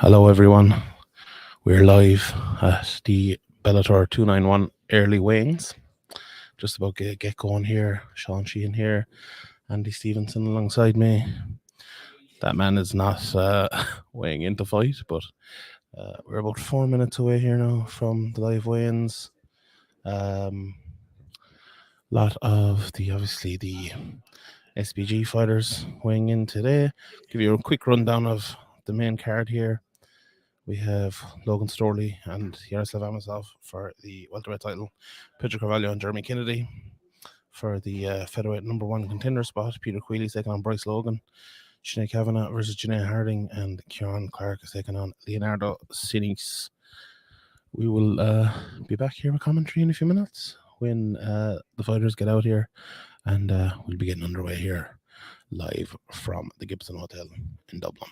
Hello, everyone. We're live at the Bellator 291 early weighings. Just about to get going here. Sean Sheehan here. Andy Stevenson alongside me. That man is not weighing in to fight, but we're about 4 minutes away here now from the live weigh-ins. Lot of the SBG fighters weighing in today. Give you a quick rundown of the main card here. We have Logan Storley and Yaroslav Amosov for the welterweight title. Pedro Carvalho and Jeremy Kennedy for the featherweight number one contender spot. Peter Quealy taking on Bryce Logan. Sinead Kavanagh versus Janae Harding, and Kieran Clark is taking on Leonardo Sinis. We will be back here with commentary in a few minutes when the fighters get out here, and we'll be getting underway here live from the Gibson Hotel in Dublin.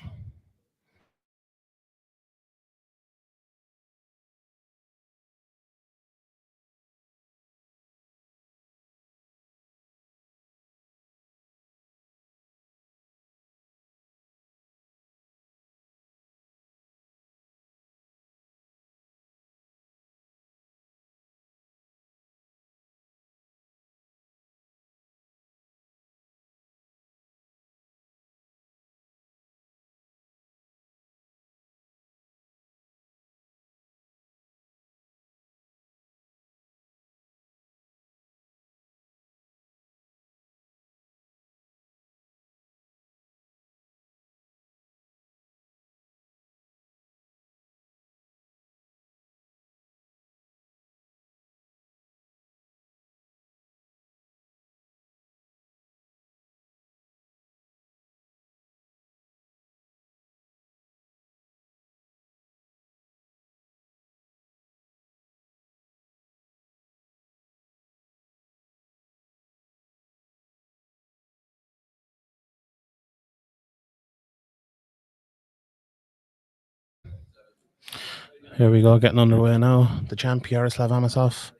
Here we go, getting underway now. The champ Yaroslav Amosov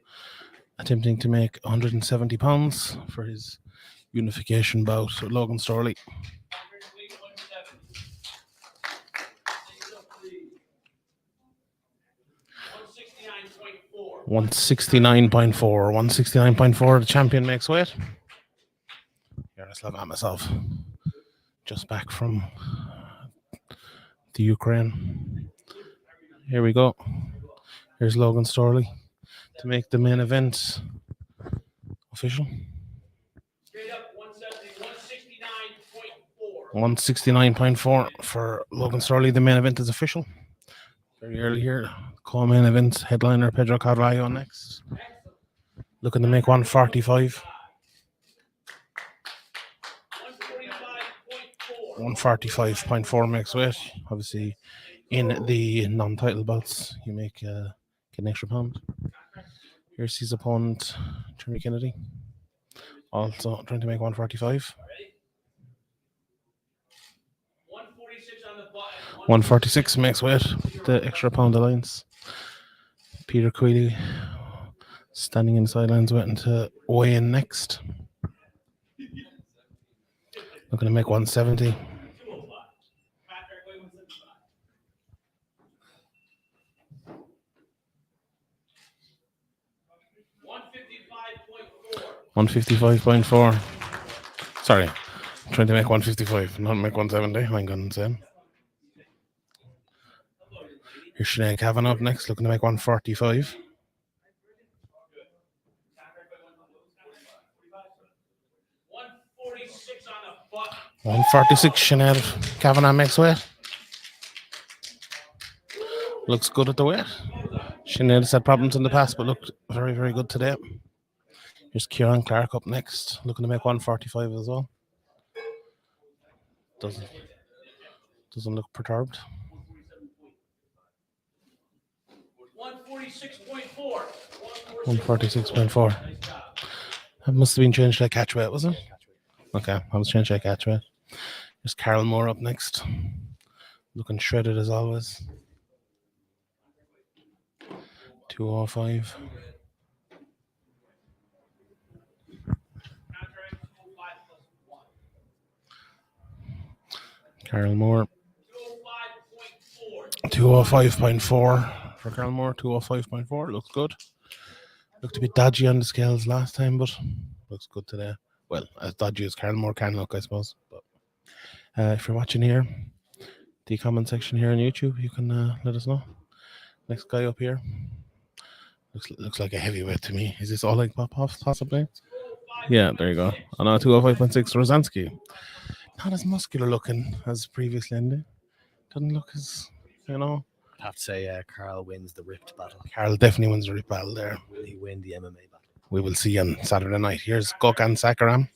attempting to make 170 pounds for his unification bout with Logan Storley. $169.4. The champion makes weight. Yaroslav Amosov, just back from the Ukraine. Here we go. Here's Logan Storley to make the main event official. 169.4 for Logan Storley. The main event is official. Very early here. Co-main event headliner Pedro Carvalho next. Looking to make 145. 145.4 makes weight. Obviously, in the non-title bouts, you get an extra pound. Here's his opponent, Jeremy Kennedy, also trying to make 145. 146 makes weight. The extra pound alliance. Peter Quealy standing in the sidelines waiting to weigh in next. Looking to make 170. $155.4. Sorry, I'm trying to make 155, not make 170. I'm going insane. Here's Sinead Kavanagh up next, looking to make 145. 146. Sinead Kavanagh makes weight. Looks good at the weight. Sinead's had problems in the past, but looked very, very good today. Here's Kieran Clark up next, looking to make 145 as well. Doesn't look perturbed. 146.4. That must have been changed to catch weight, was it? Okay, I was changed to catch weight. There's Carol Moore up next, looking shredded as always. 205. Carol Moore 205.4 for Carlmore. 205.4. Looks good. Looked a bit dodgy on the scales last time, but looks good today. Well, as dodgy as Carlmore can look, I suppose. But if you're watching here, the comment section here on YouTube, you can let us know. Next guy up here. Looks like a heavyweight to me. Is this Oleg Popov, possibly? Yeah, there you go. On 205.6, Rozansky. Not as muscular looking as previously, Andy. Doesn't look as, I'd have to say Carl wins the ripped battle. Carl definitely wins the ripped battle there. Will he win the MMA battle? We will see on Saturday night. Here's Gökhan Sakaram.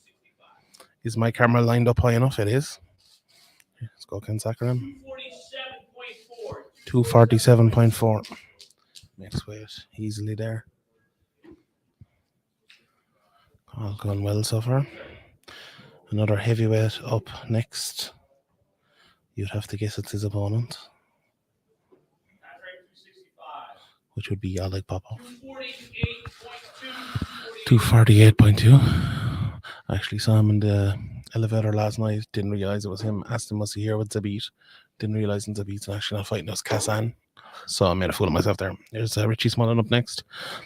Is my camera lined up high enough? It is. Here's Gökhan Sakaram. 247.4. Next weight, easily there. All going well so far. Another heavyweight up next. You'd have to guess it's his opponent, which would be Oleg Popov. 248.2. I actually saw him in the elevator last night. Didn't realize it was him. Asked him, was he here with Zabit? Didn't realize Zabit's actually not fighting. It was Kazan. So I made a fool of myself there. There's Richie Smullen up next,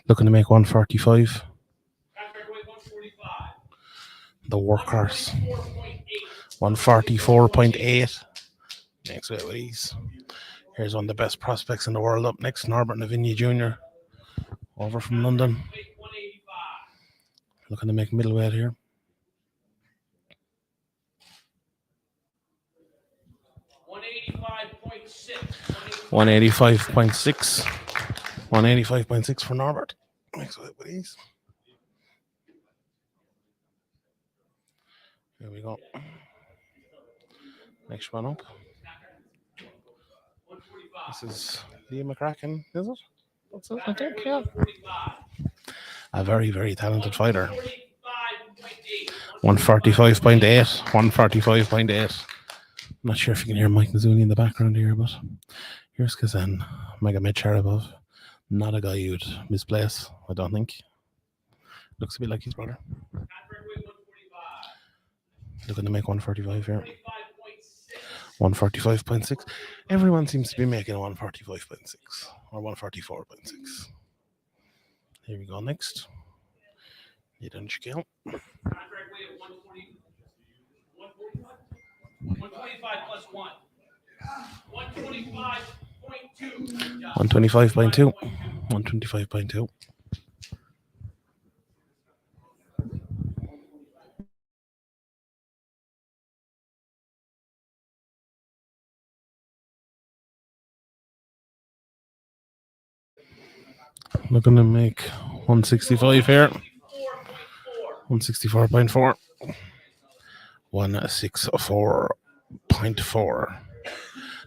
looking to make 145. The workhorse. 144.8. Next weight with ease. Here's one of the best prospects in the world up next, Norbert Navinyi Jr. Over from London. Looking to make middleweight here. 185.6. 185.6 for Norbert. Next weight with ease. Here we go. Next one up. This is Liam McCracken, is it? What's it? I think, yeah. A very, very talented fighter. 145.8. 145.8. Not sure if you can hear Mike Mazzuni in the background here, but here's Kazan Magomed Sharipov. Not a guy you'd misplace, I don't think. Looks a bit like his brother. Looking to make 145 here. 145.6. Everyone seems to be making a 145.6 or 144.6. Here we go next. Need on scale. 125 plus 1. 125.2. 125.2. Looking to make 165 here. 164.4. 164.4.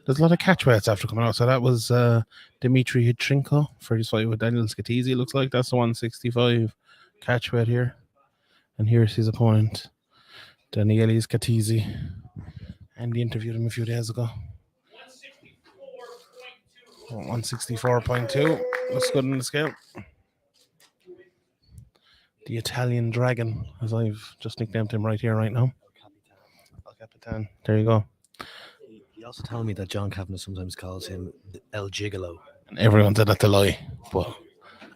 There's a lot of catch weights after coming out. So that was Dmitry Hitchenko for his fight with Daniel Skatizzi. Looks like that's the 165 catch weight here. And here's his opponent, Daniel Skatizzi. And we interviewed him a few days ago. 164.2. Looks good on the scale. The Italian Dragon, as I've just nicknamed him right here, right now. El Capitan. There you go. He also told me that John Kavanagh sometimes calls him El Gigolo. And everyone said that to lie. But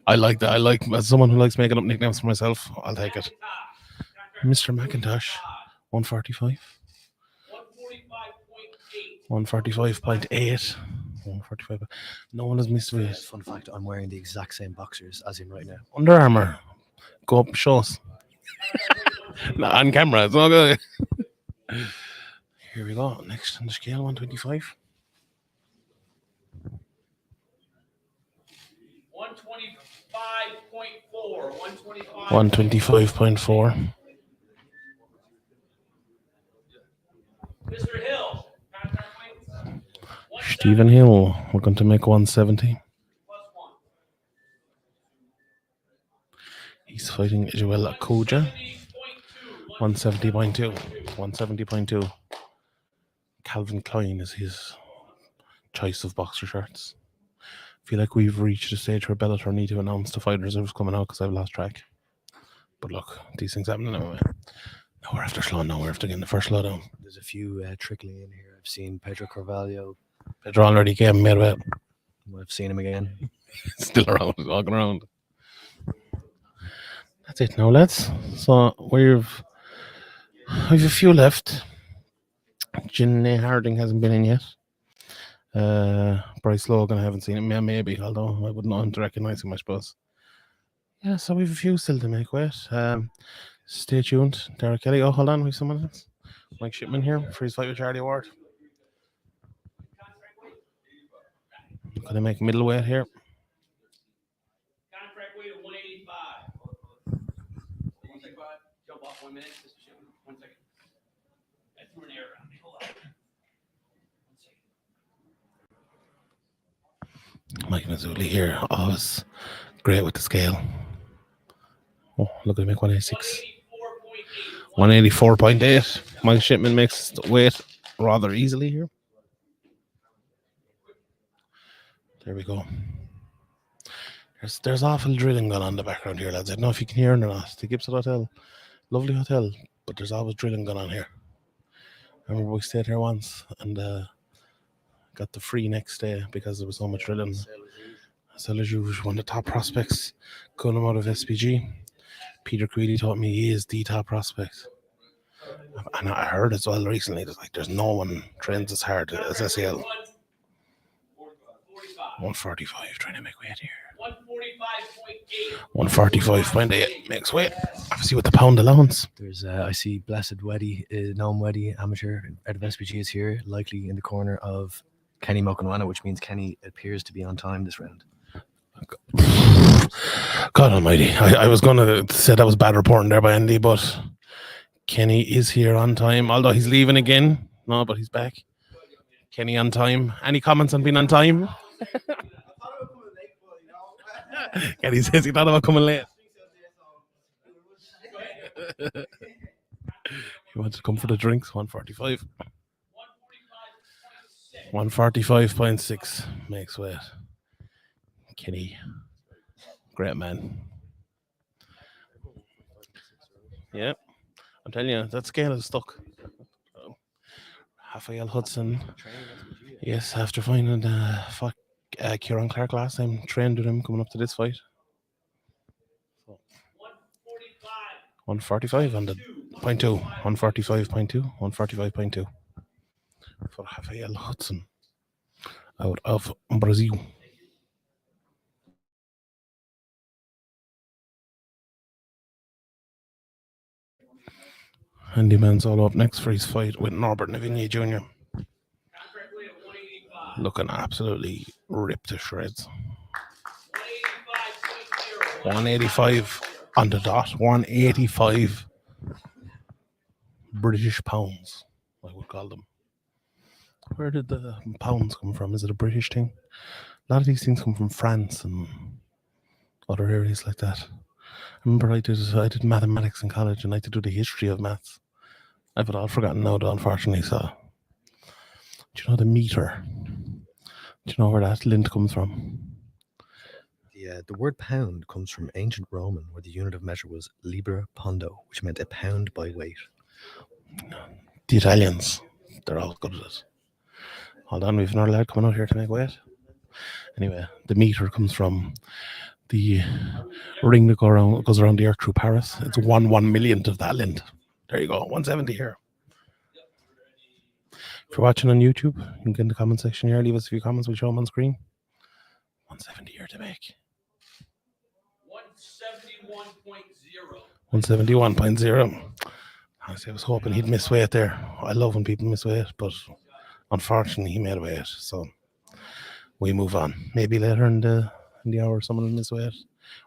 I like that. I like, as someone who likes making up nicknames for myself, I'll take it. Mr. McIntosh, 145. 145.8. 145. No one has missed weight. Fun fact, I'm wearing the exact same boxers as him right now. Under Armour. Go up, show us. Not on camera, it's not good. Here we go. Next on the scale, 125. 125.4. 125.4. Mr. Hill. Stephen Hill. We're going to make 170. He's fighting Joel Akoja. 170.2. 170.2. Calvin Klein is his choice of boxer shirts. I feel like we've reached a stage where Bellator need to announce the fighters who's coming out because I've lost track. But look, these things happen anyway. Now we're after slowing down. We're after getting the first slowdown. There's a few trickling in here. I've seen Pedro Carvalho Pedro already came and made a bet. I've seen him again. Still around, walking around. That's it now, lads. So we've a few left. Ginny Harding hasn't been in yet. Bryce Logan, I haven't seen him. Yeah, maybe, although I wouldn't know him to recognise him, I suppose. Yeah, so we've a few still to make. Wait. Stay tuned. Derek Kelly. Oh, hold on, we've someone else. Mike Shipman here for his fight with Charlie Ward. Gonna make middleweight here. Contract weight of 185. 185. Jump off 1 minute. Mr. Shipman. 1 second. I threw an air around me. Hold on. 1 second. Mike Mazzulli here. Always great with the scale. Oh, look at him make 186. 184.8. Mike Shipman makes the weight rather easily here. There we go. There's awful drilling going on in the background here, lads. I don't know if you can hear it or not. The Gibson Hotel, lovely hotel, but there's always drilling going on here. I remember we stayed here once and got the free next day because there was so much drilling. Selajou, one of the top prospects coming out of SPG. Peter Creedy taught me he is the top prospect. And I heard as well recently that there's no one trains as hard as SEL. 145 trying to make weight here. 145.8 makes weight. Obviously with the pound allowance. There's I see Blessed Weddy, Noam Weddy, amateur out of SPG is here, likely in the corner of Kenny Mokanwana, which means Kenny appears to be on time this round. God almighty. I was going to say that was bad reporting there by Andy, but Kenny is here on time, although he's leaving again. No, but he's back. Kenny on time. Any comments on being on time? Kenny says he thought about coming late. He wants to come for the drinks. 145. 145.6 makes weight. Kenny, great man. Yeah, I'm telling you, that scale is stuck. Raphael Hudson. Yes, after finding Kieran Clark last time, trained with him coming up to this fight. 145 on the 0.2. 145.2. 145.2 for Raphael Hudson out of Brazil. Andy Manzolo up next for his fight with Norbert Navigne Jr. Looking absolutely ripped to shreds. 185 on the dot. 185 British pounds, I would call them. Where did the pounds come from? Is it a British thing? A lot of these things come from France and other areas like that. I remember I did mathematics in college and I had to do the history of maths. I've it all forgotten now, though, unfortunately. So, do you know the meter? Do you know where that lint comes from? The word pound comes from ancient Roman, where the unit of measure was libra pondo, which meant a pound by weight. The Italians, they're all good at it. Hold on, we've another lad coming out here to make weight. Anyway, the meter comes from the ring that goes around the earth through Paris. It's 1/1,000,000th of that lint. There you go, 170 here. If you're watching on YouTube, you can get in the comment section here. Leave us a few comments. We'll show them on screen. 170 here to make. 171.0. 171.0. Honestly, I was hoping he'd miss weight there. I love when people miss weight, but unfortunately, he made weight. So we move on. Maybe later in the hour, someone will miss weight.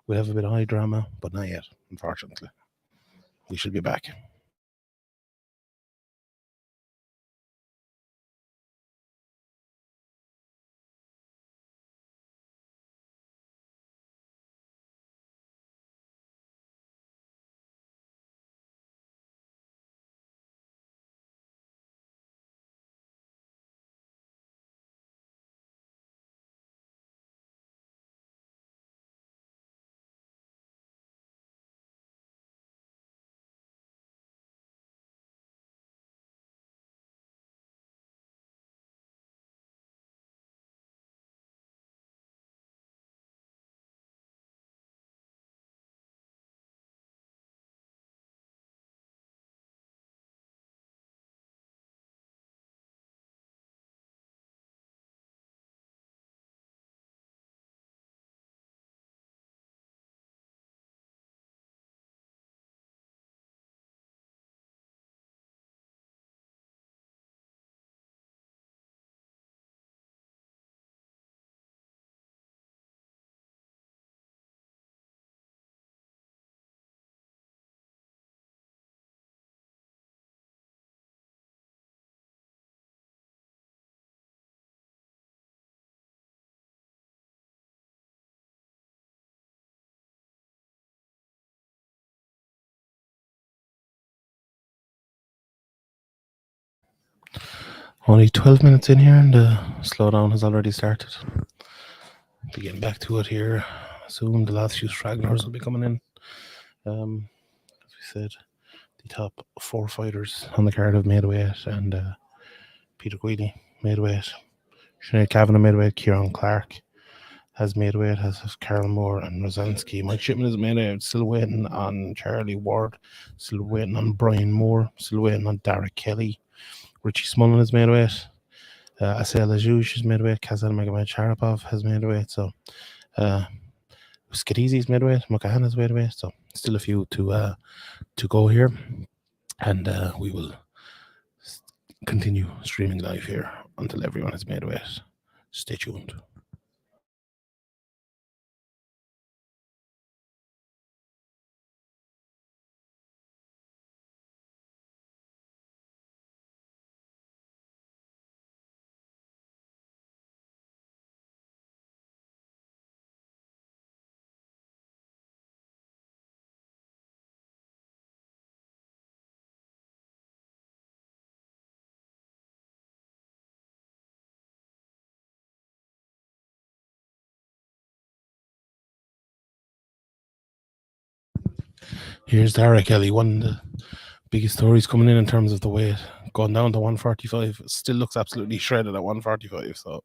We'll have a bit of high drama, but not yet, unfortunately. We should be back. Only 12 minutes in here and the slowdown has already started. Be getting back to it here soon. The last few stragglers will be coming in. As we said, the top 4 fighters on the card have made weight, and Peter Guidi made weight. Sinead Kavanagh made weight. Kieran Clark has made weight, as have Carol Moore and Rosansky. Mike Shipman has made weight. Still waiting on Charlie Ward. Still waiting on Brian Moore. Still waiting on Derek Kelly. Richie Smullen has made weight. Asel Ajouj has made weight. Kazan Magomed Sharapov has made weight. So Skadizi's made weight. Makahan has made weight. So still a few to go here, and we will continue streaming live here until everyone has made weight. Stay tuned. Here's Derek Kelly, one of the biggest stories coming in terms of the weight. Going down to 145. Still looks absolutely shredded at 145. So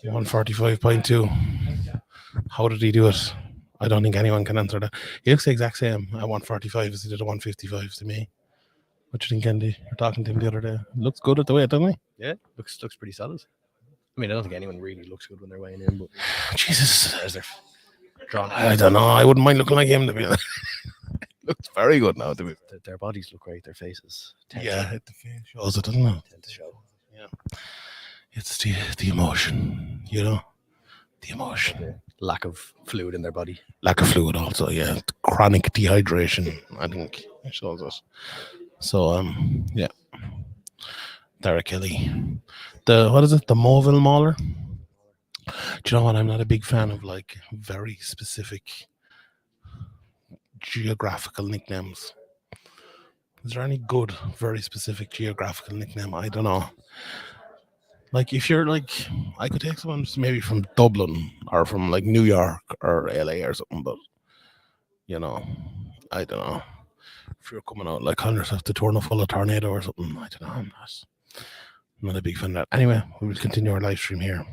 145.2. How did he do it? I don't think anyone can answer that. He looks the exact same at 145 as he did at 155 to me. What do you think, Andy? You're talking to him the other day. Looks good at the weight, doesn't he? Yeah, looks pretty solid. I mean, I don't think anyone really looks good when they're weighing in, but Jesus. as they're drawn, I don't know. I wouldn't mind looking like him, to be honest. Looks very good now, to be. their bodies look great. Their faces tend Yeah, the face shows it, doesn't it? to show. Yeah. It's the emotion, you know? The emotion. The lack of fluid in their body. Lack of fluid also, yeah. Chronic dehydration, I think it shows us. So, yeah. Derek Kelly. What is it? The Moville Mauler? Do you know what? I'm not a big fan of like very specific geographical nicknames. Is there any good, very specific geographical nickname? I don't know. Like if you're like, I could take someone maybe from Dublin or from like New York or LA or something, but you know, I don't know. If you're coming out like calling yourself the Torno full of tornado or something, I don't know. I'm not a big fan of that. Anyway, we will continue our live stream here.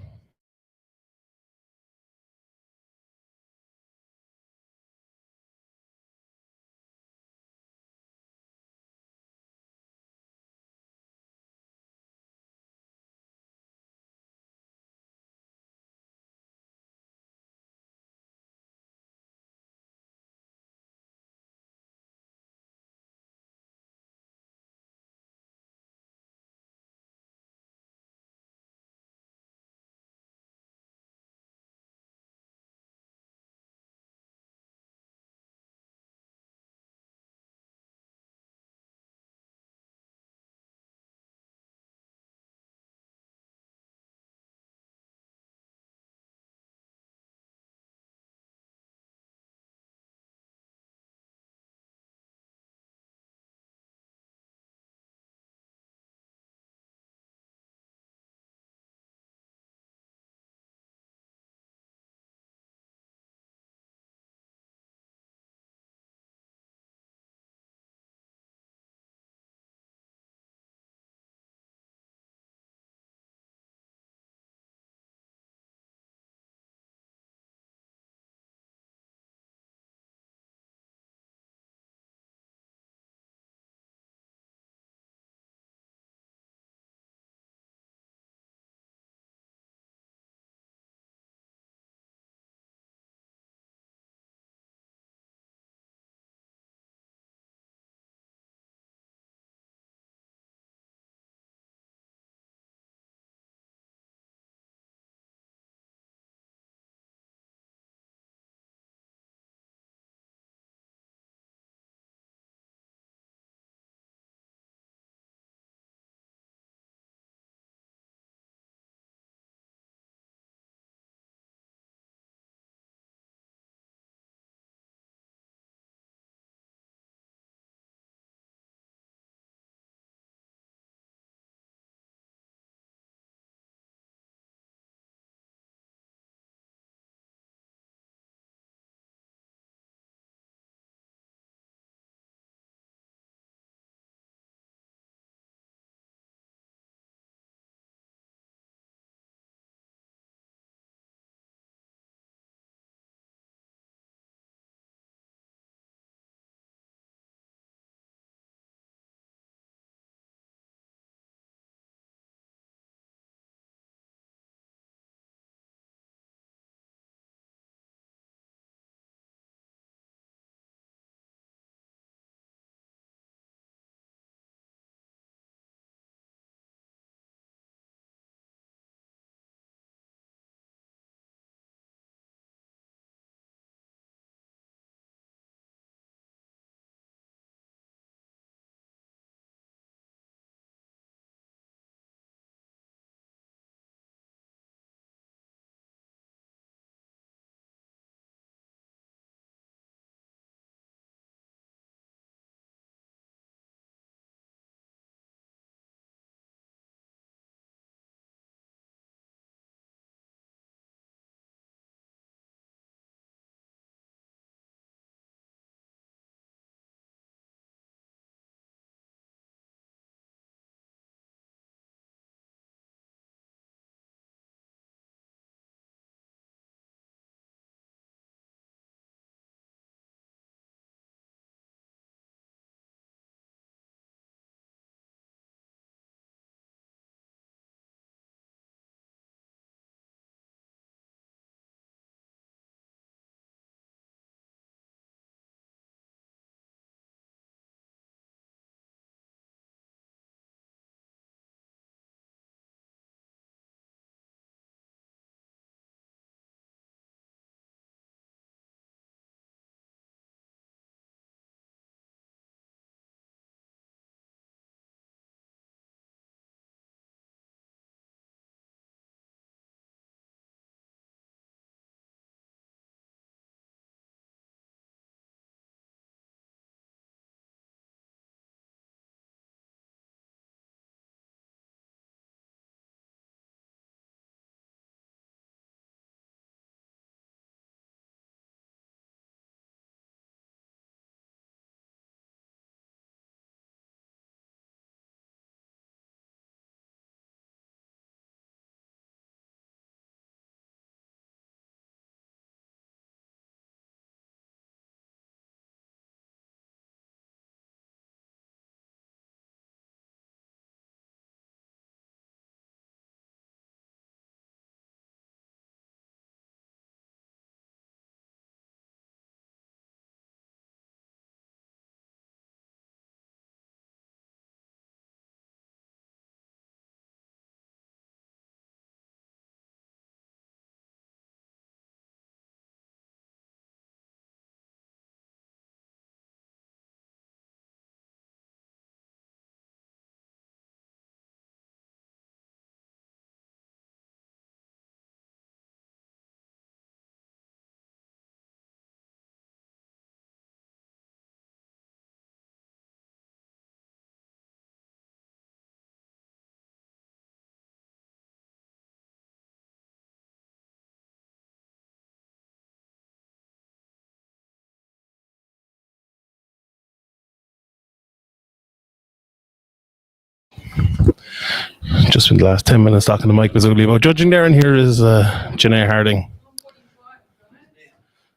Just in the last 10 minutes talking to Mike Mazzulli about judging there, and here is Janae Harding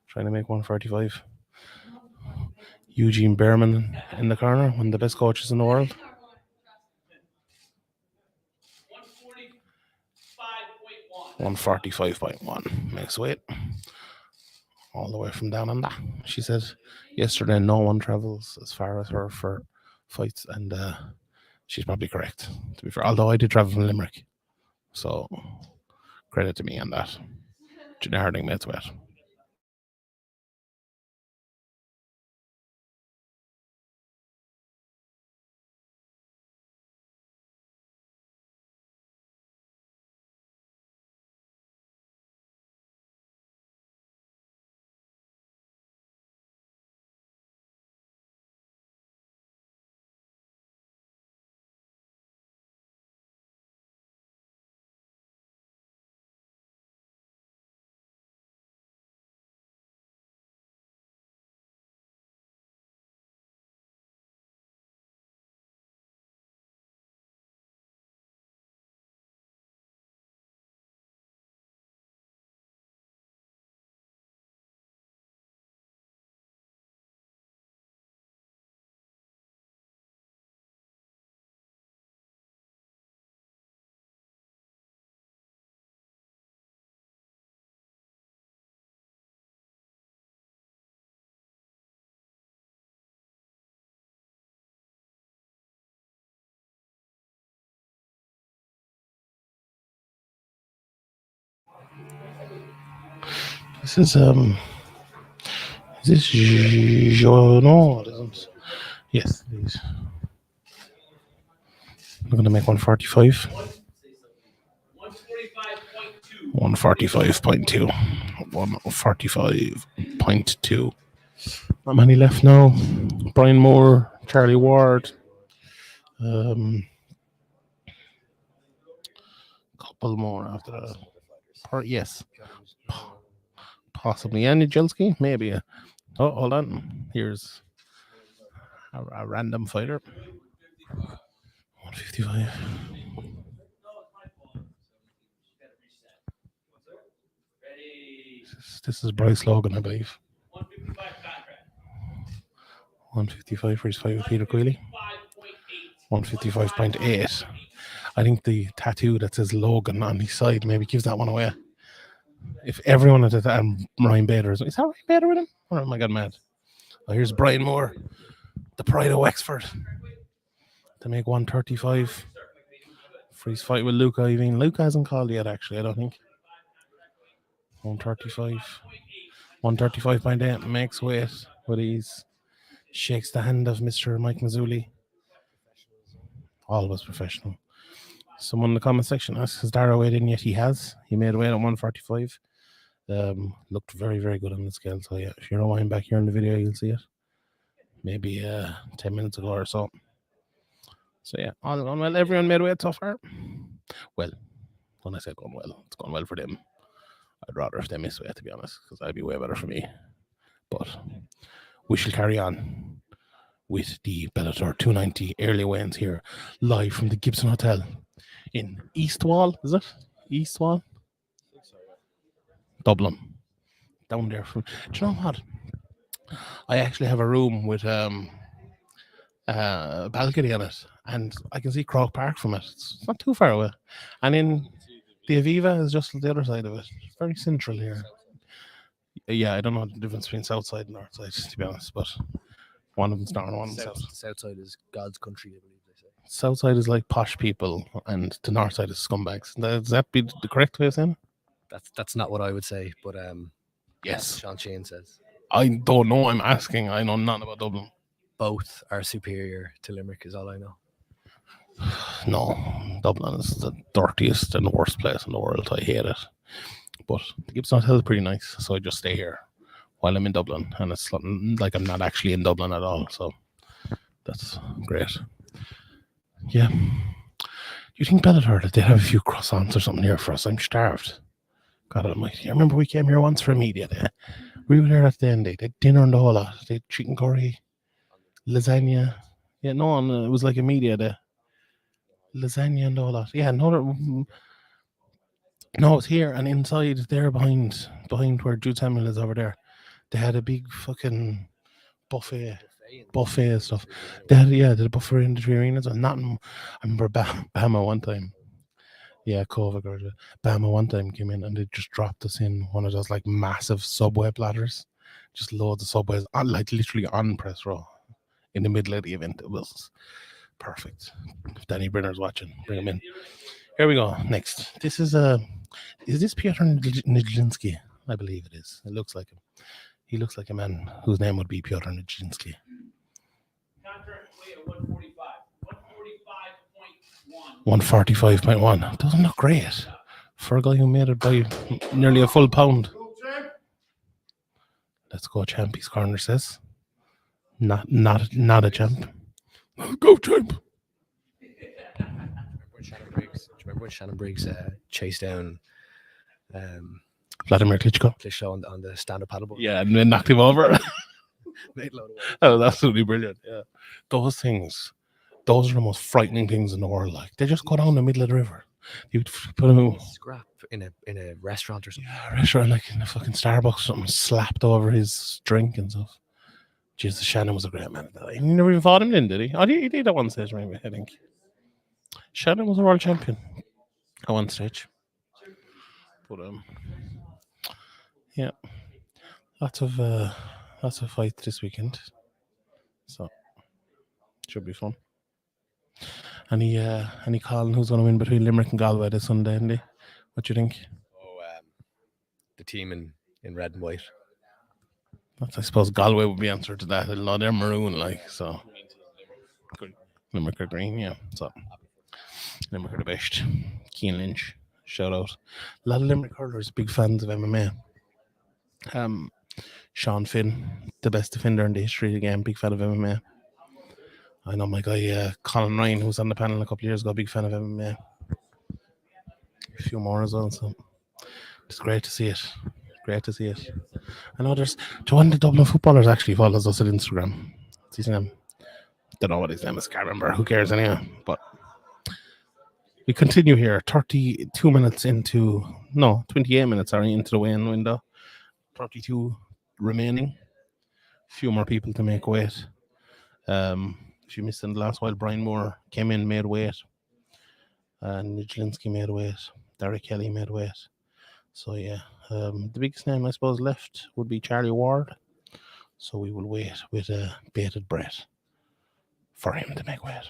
trying to make 145. Eugene Behrman in the corner, one of the best coaches in the world. 145.1 makes weight. All the way from down under. She said yesterday no one travels as far as her for fights, and she's probably correct, to be fair. Although I did travel from Limerick. So credit to me on that. Janae Harding made weight. This is this no, it isn't. Yes, it is. I'm gonna make 145. 145.2. 145.2. Not many left now. Brian Moore, Charlie Ward. Couple more after that. Yes. Possibly. Andy Jelski? Maybe. Oh, hold on. Here's a random fighter. 155. This is Bryce Logan, I believe. 155 for his fight with Peter Queally. 155.8. I think the tattoo that says Logan on his side maybe gives that one away. If everyone at that, and Ryan Bader is that Ryan Bader with him? Or am I got mad? Oh, here's Brian Moore, the pride of Wexford, to make 135 for his fight with Luca. Luca hasn't called yet, actually, I don't think. 135. 135.8 makes weight with ease. Shakes the hand of Mr. Mike Mazzulli. Always professional. Someone in the comment section asks, has Dara weighed in yet? He has. He made weight at 145. Looked very, very good on the scale. So yeah, if you're rewinding back here in the video, you'll see it. Maybe 10 minutes ago or so. So yeah, all gone well. Everyone made weight so far. Well, when I say going well, it's gone well for them. I'd rather if they miss weight, to be honest, because that'd be way better for me. But we shall carry on with the Bellator 290 early weigh-ins here, live from the Gibson Hotel in Eastwall. Is it Eastwall? Dublin. Down there. Do you know what? I actually have a room with a balcony on it, and I can see Croke Park from it. It's not too far away. And in the Aviva is just the other side of it. It's very central here. Yeah, I don't know the difference between south side and north side, to be honest, but one of them's north and one of them's south. South side is God's country, I believe they say. South side is like posh people, and the north side is scumbags. Does that be the correct way of saying it? That's not what I would say, but yes. Sean Shane says. I don't know. I'm asking. I know nothing about Dublin. Both are superior to Limerick, is all I know. No, Dublin is the dirtiest and worst place in the world. I hate it. But the Gibson Hotel is pretty nice, so I just stay here while I'm in Dublin, and it's like I'm not actually in Dublin at all, so that's great. Yeah. Do you think Bellator that they have a few croissants or something here for us? I'm starved. God almighty. I remember we came here once for a media day. We were there at the end. They had dinner and the whole lot. They had chicken curry, lasagna. Yeah, no, it was like a media day. lasagna and all that. Yeah, no, no, it's here and inside there behind where Jude Samuel is over there. They had a big fucking buffet and stuff. They had a buffet in the three arenas and nothing. I remember Bama one time. Yeah, COVID or Bama one time came in and they just dropped us in one of those like massive subway platters, just loads of subways, like literally on press row in the middle of the event. It was perfect. If Danny Brenner's watching, bring him in. Here we go. Next, this is this Piotr Nijinsky? I believe it is. It looks like him. He looks like a man whose name would be Piotr Nijinsky. Contract weight of 145. 145.1. Doesn't look great for a guy who made it by nearly a full pound. Let's go, champ. His corner says, not a champ. Go, champ. Remember when Shannon Briggs chased down Vladimir Klitschko. Klitschko on the stand-up paddleboard? Yeah, and then knocked him over. Made a load of weight. Oh, that's absolutely brilliant. Yeah, those are the most frightening things in the world. Like they just go down the middle of the river. You put him Scrap in a restaurant or something. Yeah, restaurant like in a fucking Starbucks, something slapped over his drink and stuff. Jesus, Shannon was a great man. He never even fought him then, did he? Oh, he did at one stage, maybe, I think. Shannon was a world champion at one stage. But yeah, lots of fights this weekend, so should be fun. Any Colin who's going to win between Limerick and Galway this Sunday, Andy? What do you think? The team in red and white. I suppose Galway would be answer to that. A lot they're maroon, like so. Limerick are green, yeah. So Limerick are the best. Keane Lynch, shout out. A lot of Limerick hurlers, big fans of MMA. Sean Finn, the best defender in the history of the game, big fan of MMA. I know my guy Colin Ryan, who was on the panel a couple of years ago, big fan of MMA. A few more as well, so it's great to see it. Great to see it. I know there's one of the Dublin footballers actually follows us on Instagram. What's his name? Don't know what his name is, can't remember. Who cares anyway? But we continue here. 32 minutes 28 minutes are into the weigh-in window. 32 remaining. A few more people to make weight. If you missed in the last while, Brian Moore came in, made weight. Nijinsky made weight. Derek Kelly made weight. So yeah, the biggest name I suppose left would be Charlie Ward. So we will wait with bated breath for him to make weight.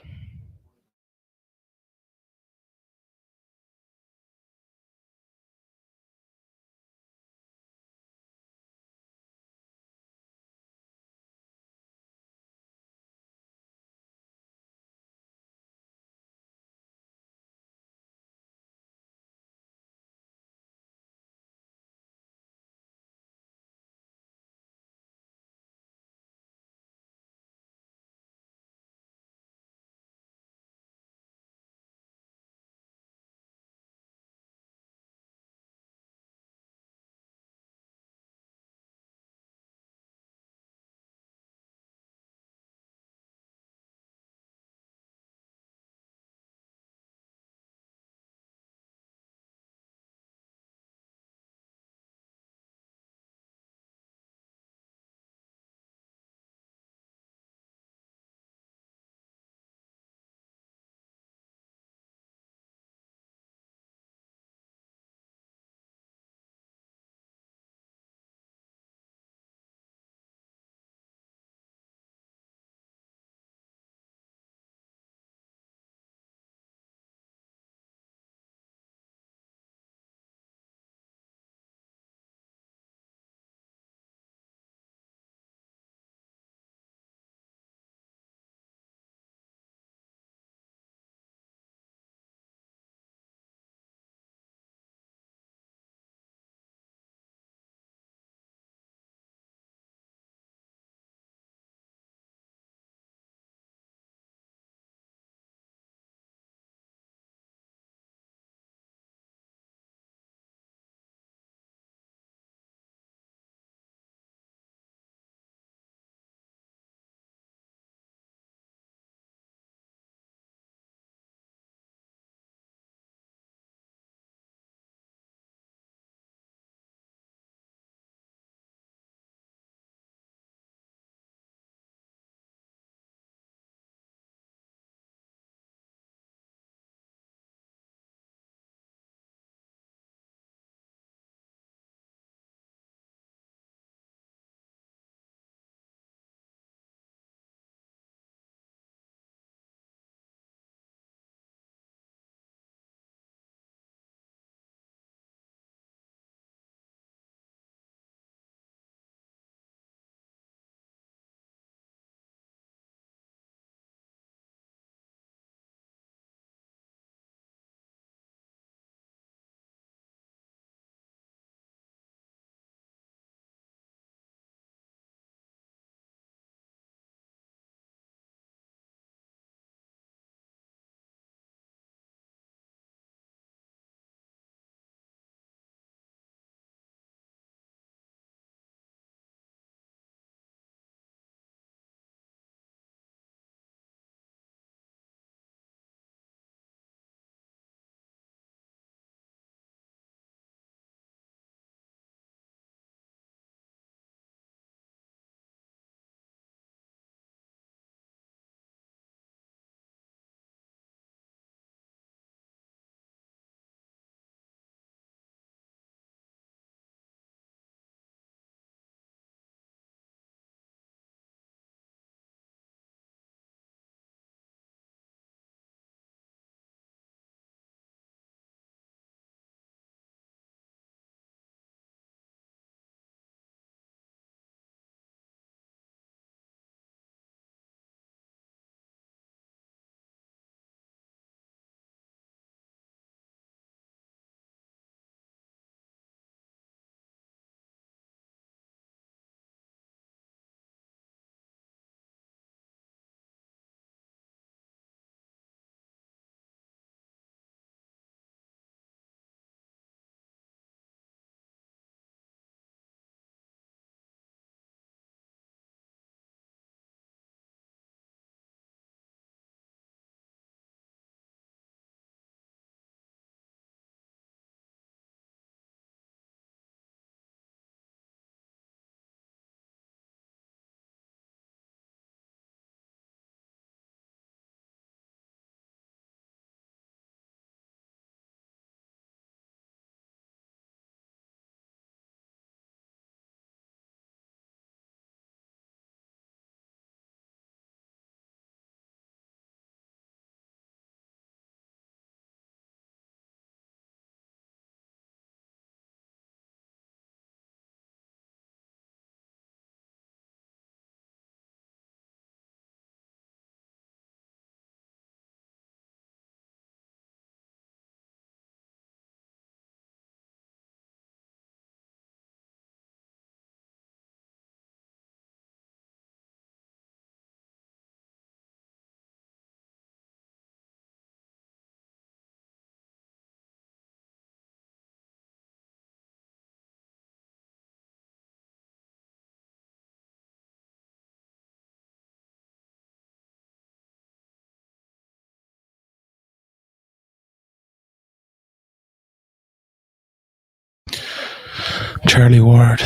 Charlie Ward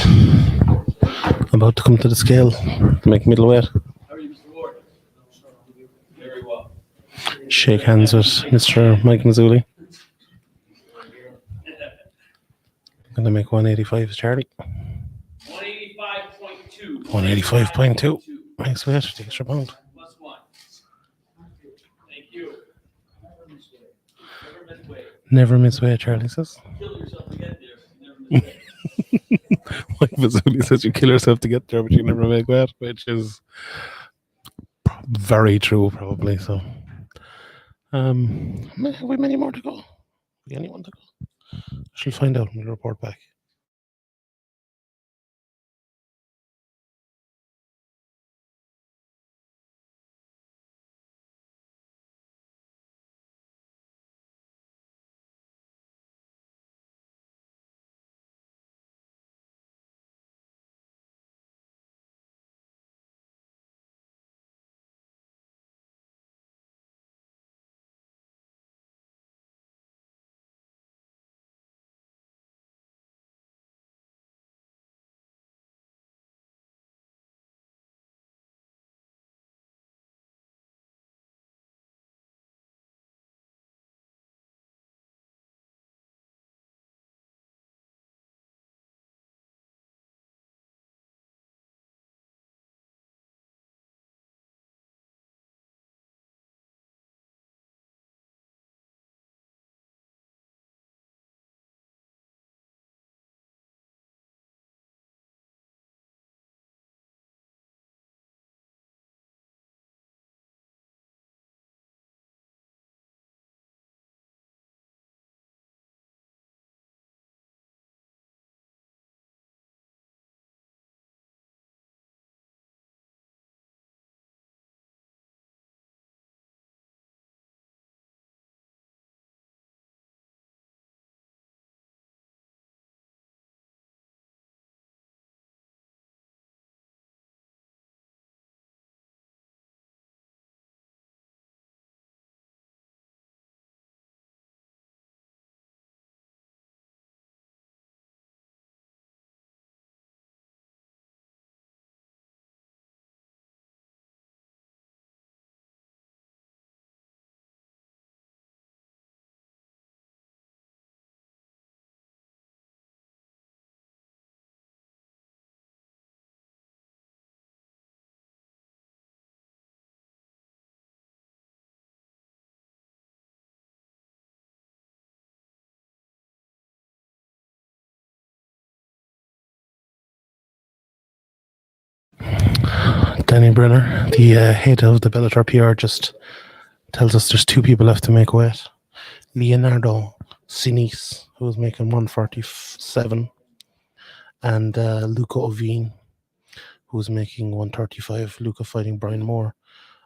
about to come to the scale to make middleweight. How are you, Mr. Ward? Very well. Shake hands with Mr. Mike Mazzulli. Gonna make 185, Charlie. 185.2. 185.2. Nice weight, the extra pound. Plus one. Thank you. Never miss weight. Never miss weight, Charlie says. Kill yourself to get there. Never miss weight. Mike Mazzulli says you kill yourself to get there, but you never make weight, which is very true, probably. So, have we many more to go? We anyone to go? I shall find out when we report back. Danny Brenner, the head of the Bellator PR, just tells us there's two people left to make weight. Leonardo Sinise, who was making 147, and Luca Ovine, who was making 135. Luca fighting Brian Moore,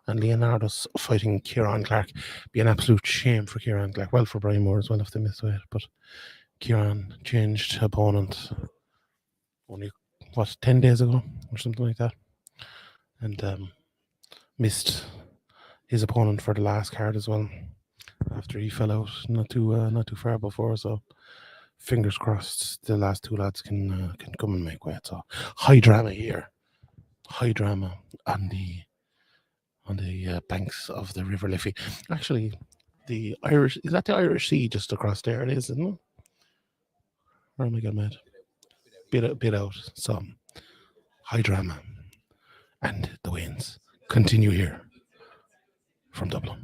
and Leonardo's fighting Kieran Clark. Be an absolute shame for Kieran Clark. Well, for Brian Moore as well if they missed weight, but Kieran changed opponent only, 10 days ago or something like that, and missed his opponent for the last card as well after he fell out not too far before. So fingers crossed the last two lads can come and make weight. So high drama here, high drama on the banks of the River Liffey. Actually, the Irish, is that the Irish Sea just across there? It is, isn't it? Or am I getting mad? Bit out. So high drama, and the wins continue here from Dublin.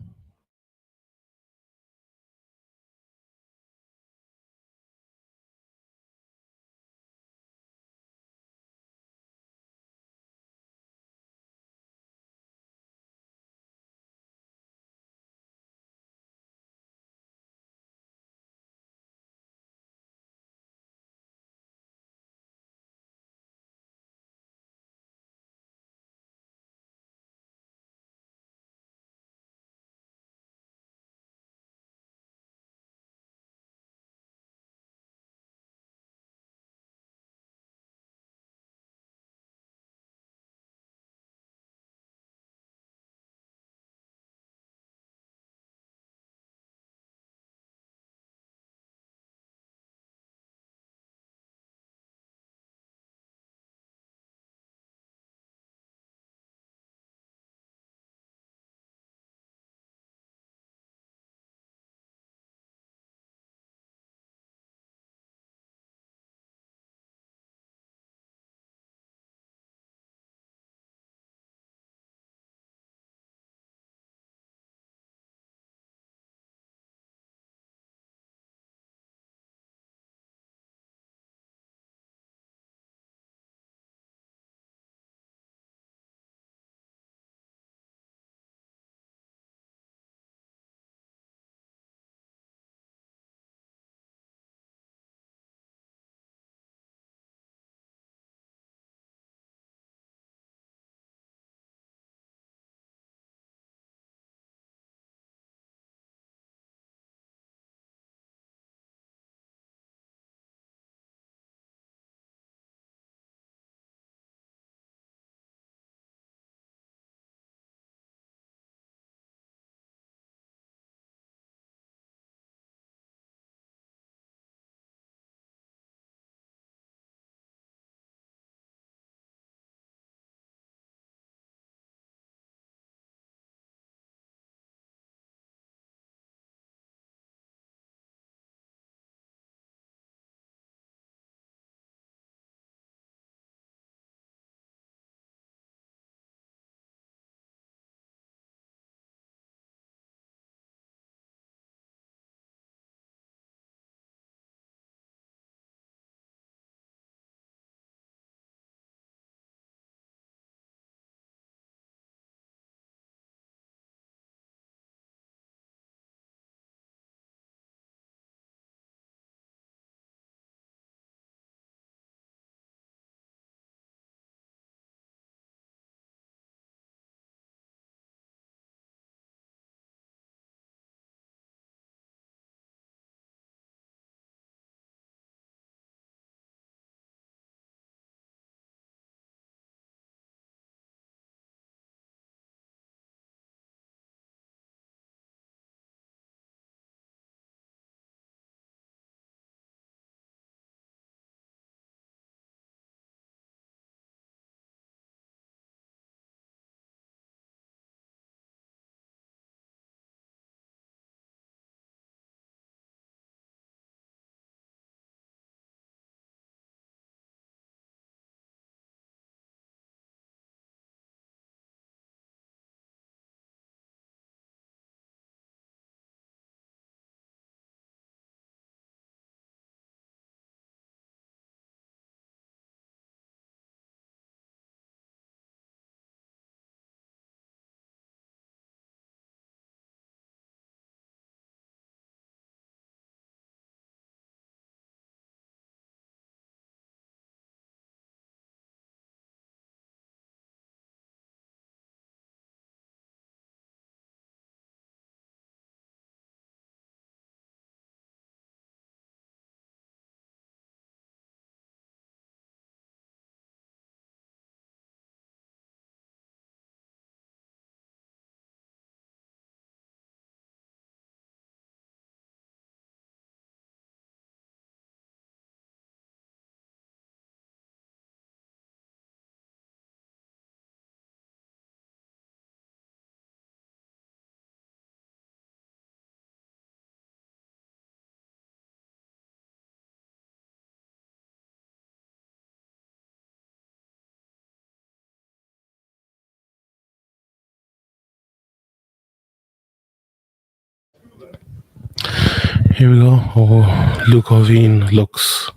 Here we go. Oh, Luke Oveen looks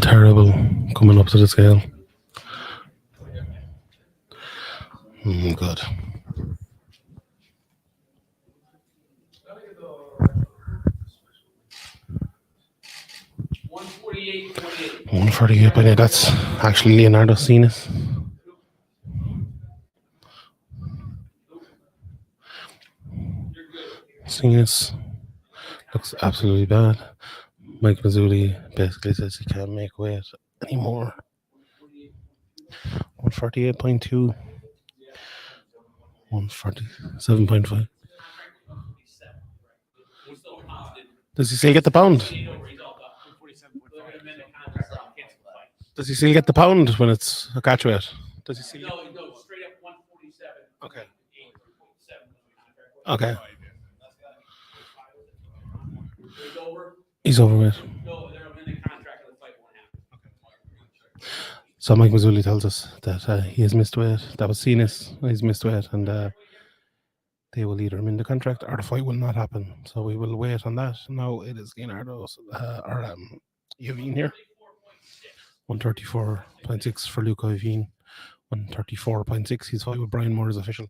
terrible coming up to the scale. Good. $148.48. 148.8. That's actually Leonardo Sinas. Sinas looks absolutely bad. Mike Mazzulli basically says he can't make weight anymore. 148.2. 147.5. Does he still get the pound? Does he still get the pound when it's a catch weight? Does he still get... No, straight up 147. Okay. Okay. He's overweight. No, they're in the contract of the fight won't happen. So Mike Mazzulli tells us that he has missed weight. That was Sinas. He's missed weight, and they will either amend the contract or the fight will not happen. So we will wait on that. Now it is Leonardo's or Oveen here. 134.6 for Luke Oveen. 134.6. His fight with Brian Moore is official.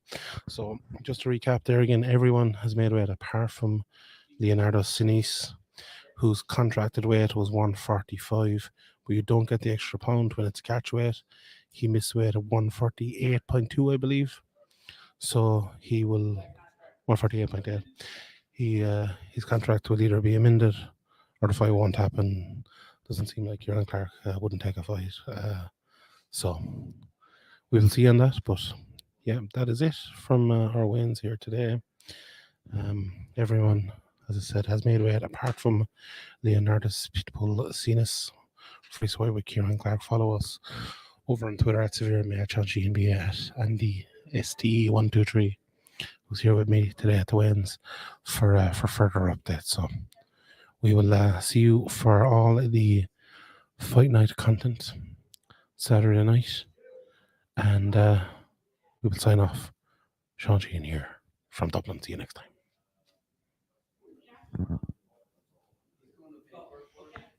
So just to recap there again, everyone has made weight apart from Leonardo Sinas, whose contracted weight was 145, but you don't get the extra pound when it's catch weight. He missed weight at 148.2, I believe. So he will 148.8. His contract will either be amended or the fight won't happen. Doesn't seem like Kieran Clark wouldn't take a fight. So we will see on that. But yeah, that is it from our wins here today. Everyone, as I said, has made weight apart from Leonardo Sinas. Free swipe with Kieran Clark. Follow us over on Twitter at Severe Chachi NBA at Andy STE123, who's here with me today at the wins for further updates. So we will see you for all the fight night content Saturday night, and we will sign off. Sean Sheehan here from Dublin. See you next time.